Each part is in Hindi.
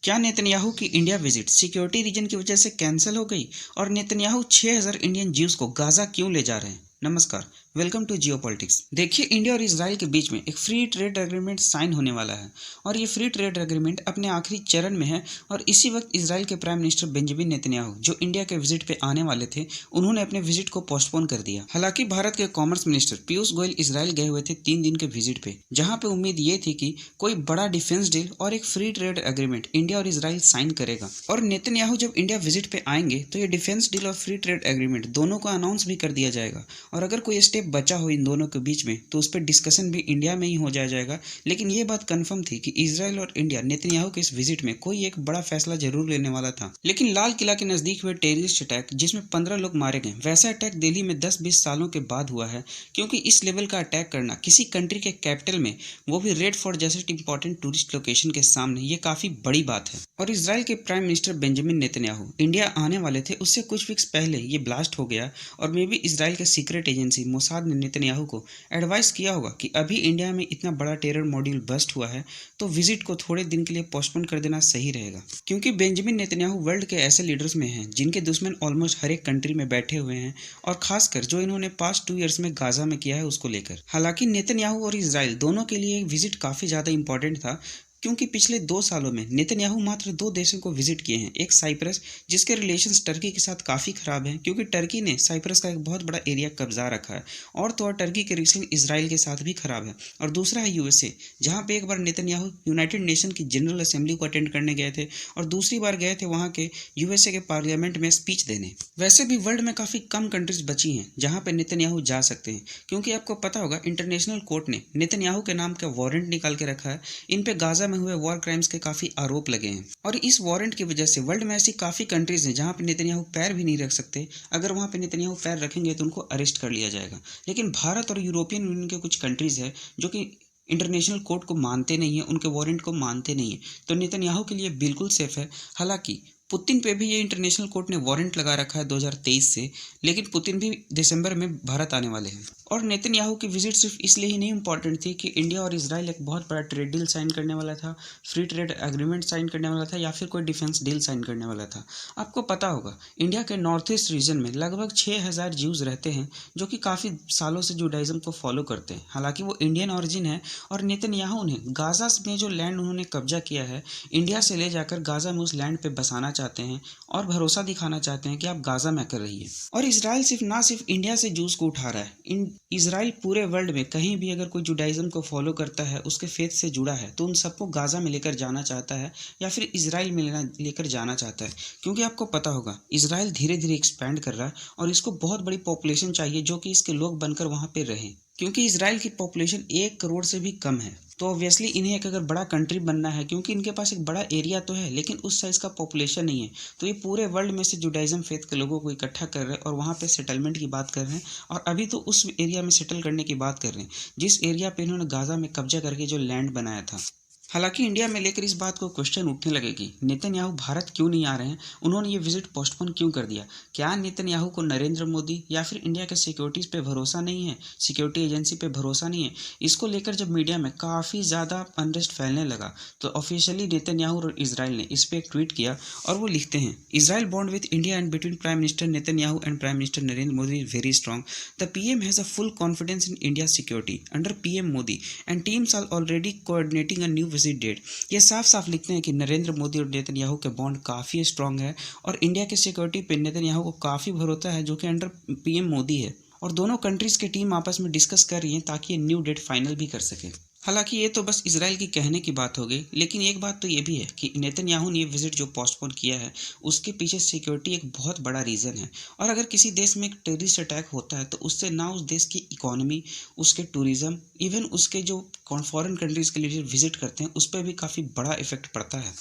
क्या नेतन्याहू की इंडिया विजिट सिक्योरिटी रीजन की वजह से कैंसिल हो गई और नेतन्याहू 6000 इंडियन जीव्स को गाजा क्यों ले जा रहे हैं? नमस्कार, वेलकम टू जियो पॉलिटिक्स। देखिए, इंडिया और इजराइल के बीच में एक फ्री ट्रेड एग्रीमेंट साइन होने वाला है और ये फ्री ट्रेड एग्रीमेंट अपने आखिरी चरण में है। और इसी वक्त इजराइल के प्राइम मिनिस्टर बेंजामिन नेतन्याहू जो इंडिया के विजिट पे आने वाले थे, उन्होंने अपने विजिट को पोस्टपोन कर दिया। हालांकि भारत के commerce minister Piyush Goyal Israel गए हुए थे 3 दिन के विजिट पे, जहाँ पे उम्मीद ये थी कि कोई बड़ा डिफेंस डील और एक फ्री ट्रेड एग्रीमेंट इंडिया और इजराइल साइन करेगा। और नेतन्याहू जब इंडिया विजिट पे आएंगे तो ये डिफेंस डील और फ्री ट्रेड एग्रीमेंट दोनों को अनाउंस भी कर दिया जाएगा। और अगर कोई स्टेप बचा हो इन दोनों के बीच में तो उस पर डिस्कशन भी इंडिया में ही हो जाएगा। लेकिन ये बात कंफर्म थी कि इजराइल और इंडिया नेतन्याहू के इस विजिट में कोई एक बड़ा फैसला जरूर लेने वाला था। लेकिन लाल किला के नजदीक हुए टेररिस्ट अटैक, जिसमें 15 लोग मारे गए, वैसा अटैक दिल्ली में 10-20 सालों के बाद हुआ है। क्योंकि इस लेवल का अटैक करना किसी कंट्री के कैपिटल में, वो भी रेड फोर्ट जैसे इंपॉर्टेंट टूरिस्ट लोकेशन के सामने, ये काफी बड़ी बात है। और इजराइल के prime minister Benjamin Netanyahu India आने वाले थे, उससे कुछ वीक्स पहले ये ब्लास्ट हो गया। और मे भी इजराइल के सीक्रेट एजेंसी मोसाद ने नेतन्याहू को एडवाइस किया होगा कि अभी इंडिया में इतना बड़ा टेरर मॉड्यूल बस्ट हुआ है तो विजिट को थोड़े दिन के लिए पोस्टपोन कर देना सही रहेगा। क्योंकि बेंजामिन नेतन्याहू वर्ल्ड के ऐसे लीडर्स में हैं जिनके दुश्मन ऑलमोस्ट हर एक कंट्री में बैठे हुए हैं, और खासकर जो इन्होंने पास्ट 2 ईयर्स में गाजा में किया है उसको लेकर। हालांकि नेतन्याहू और इजराइल दोनों के लिए विजिट काफी ज्यादा इंपॉर्टेंट था, क्योंकि पिछले 2 सालों में नेतन्याहू मात्र 2 देशों को विजिट किए हैं। एक साइप्रस, जिसके रिलेशंस टर्की के साथ काफ़ी ख़राब हैं क्योंकि टर्की ने साइप्रस का एक बहुत बड़ा एरिया कब्जा रखा है, और तो और टर्की के रिलेशन इसराइल के साथ भी ख़राब है। और दूसरा है यूएसए, जहाँ पे एक बार नेतन्याहू यूनाइटेड नेशन की जनरल असेंबली को अटेंड करने गए थे और दूसरी बार गए थे वहाँ के यूएसए के पार्लियामेंट में स्पीच देने। वैसे भी वर्ल्ड में काफ़ी कम कंट्रीज बची हैं जहाँ पे नेतन्याहू जा सकते हैं, क्योंकि आपको पता होगा इंटरनेशनल कोर्ट ने नेतन्याहू के नाम का वारंट निकाल के रखा है। इन पे गाजा में हुए वॉर क्राइम्स के काफी आरोप लगे हैं, और इस वारंट की वजह से वर्ल्ड में ऐसी काफी कंट्रीज हैं जहां पे नेतन्याहू पैर भी नहीं रख सकते। अगर वहां पे नेतन्याहू पैर रखेंगे तो उनको अरेस्ट कर लिया जाएगा। लेकिन भारत और यूरोपियन यूनियन के कुछ कंट्रीज है जो कि इंटरनेशनल कोर्ट को मानते नहीं है, उनके वारंट को मानते नहीं है, तो नेतन्याहू के लिए बिल्कुल सेफ है। हालांकि पुतिन पे भी ये इंटरनेशनल कोर्ट ने वारंट लगा रखा है 2023 से, लेकिन पुतिन भी दिसंबर में भारत आने वाले हैं। और नेतन्याहू की विजिट सिर्फ इसलिए ही नहीं इंपॉर्टेंट थी कि इंडिया और इजराइल एक बहुत बड़ा ट्रेड डील साइन करने वाला था, फ्री ट्रेड एग्रीमेंट साइन करने वाला था, या फिर कोई डिफेंस डील साइन करने वाला था। आपको पता होगा इंडिया के नॉर्थ ईस्ट रीजन में लगभग 6000 ज्यूज रहते हैं जो कि काफ़ी सालों से जुडाइज्म को फॉलो करते हैं। हालांकि वो इंडियन ऑरिजिन है, और नेतन्याहू ने गाजा में जो लैंड उन्होंने कब्जा किया है, इंडिया से ले जाकर गाजा में उस लैंड पे बसाना चाहते हैं और भरोसा दिखाना चाहते हैं कि आप गाजा में कर रही है। और इजराइल सिर्फ इंडिया से जूस को उठा रहा है। इजराइल पूरे वर्ल्ड में कहीं भी अगर कोई जुडाइज्म को फॉलो करता है, उसके फेथ से जुड़ा है, तो उन सबको गाजा में लेकर जाना चाहता है या फिर इजराइल में लेकर जाना चाहता है। क्योंकि आपको पता होगा इजराइल धीरे धीरे एक्सपैंड कर रहा है और इसको बहुत बड़ी पॉपुलेशन चाहिए जो कि इसके लोग बनकर वहां पे रहें। क्योंकि इजराइल की पॉपुलेशन 1 करोड़ से भी कम है, तो ऑब्वियसली इन्हें एक अगर बड़ा कंट्री बनना है, क्योंकि इनके पास एक बड़ा एरिया तो है लेकिन उस साइज का पॉपुलेशन नहीं है, तो ये पूरे वर्ल्ड में से जुडाइज्म फेथ के लोगों को इकट्ठा कर रहे हैं और वहाँ पे सेटलमेंट की बात कर रहे हैं। और अभी तो उस एरिया में सेटल करने की बात कर रहे हैं जिस एरिया पे इन्होंने गाजा में कब्जा करके जो लैंड बनाया था। हालांकि इंडिया में लेकर इस बात को क्वेश्चन उठने लगे कि नेतन्याहू भारत क्यों नहीं आ रहे हैं, उन्होंने ये विजिट पोस्टपोन क्यों कर दिया। क्या नेतन्याहू को नरेंद्र मोदी या फिर इंडिया के सिक्योरिटीज़ पे भरोसा नहीं है, सिक्योरिटी एजेंसी पे भरोसा नहीं है? इसको लेकर जब मीडिया में काफ़ी ज़्यादा अनरेस्ट फैलने लगा तो ऑफिशियली नेतन्याहू और इजराइल ने इस पर एक ट्वीट किया और वो लिखते हैं, Israel bond with India and between prime minister Netanyahu and prime minister Narendra Modi is very strong. The PM has a full confidence in India security under PM Modi and teams are already coordinating a new visit date. ये साफ साफ लिखते हैं कि नरेंद्र मोदी और नेतन्याहू के बॉन्ड काफ़ी स्ट्रांग है और इंडिया की सिक्योरिटी पे नेतन्याहू को काफ़ी भरोसा है जो कि अंडर पीएम मोदी है। और दोनों कंट्रीज़ की टीम आपस में डिस्कस कर रही है ताकि ये न्यू डेट फाइनल भी कर सके। हालांकि ये तो बस इजराइल की कहने की बात हो गई, लेकिन एक बात तो ये भी है कि नेतन्याहू ने ये विजिट जो पोस्टपोन किया है उसके पीछे सिक्योरिटी एक बहुत बड़ा रीज़न है। और अगर किसी देश में एक टेररिस्ट अटैक होता है तो उससे ना उस देश की इकोनॉमी, उसके टूरिज्म, इवन उसके जो फॉरेन कंट्रीज़ के लिए विजिट करते हैं उस पर भी काफ़ी बड़ा इफेक्ट पड़ता है।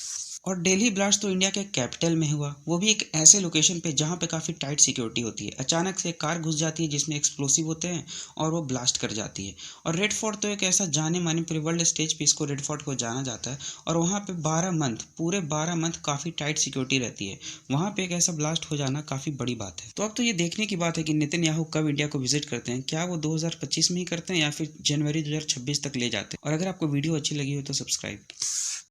और दिल्ली ब्लास्ट तो इंडिया के कैपिटल में हुआ, वो भी एक ऐसे लोकेशन पे जहाँ पे काफ़ी टाइट सिक्योरिटी होती है। अचानक से एक कार घुस जाती है जिसमें एक्सप्लोसिव होते हैं और वो ब्लास्ट कर जाती है। और रेड फोर्ट तो एक ऐसा जाने माने पूरे वर्ल्ड स्टेज पे इसको रेड फोर्ट को जाना जाता है, और वहाँ पे 12 मंथ, पूरे 12 मंथ काफ़ी टाइट सिक्योरिटी रहती है। वहाँ पे एक ऐसा ब्लास्ट हो जाना काफ़ी बड़ी बात है। तो अब तो ये देखने की बात है कि नेतन्याहू कब इंडिया को विजिट करते हैं। क्या वो 2025 में ही करते हैं या फिर जनवरी 2026 तक ले जाते हैं। और अगर आपको वीडियो अच्छी लगी हो तो सब्सक्राइब।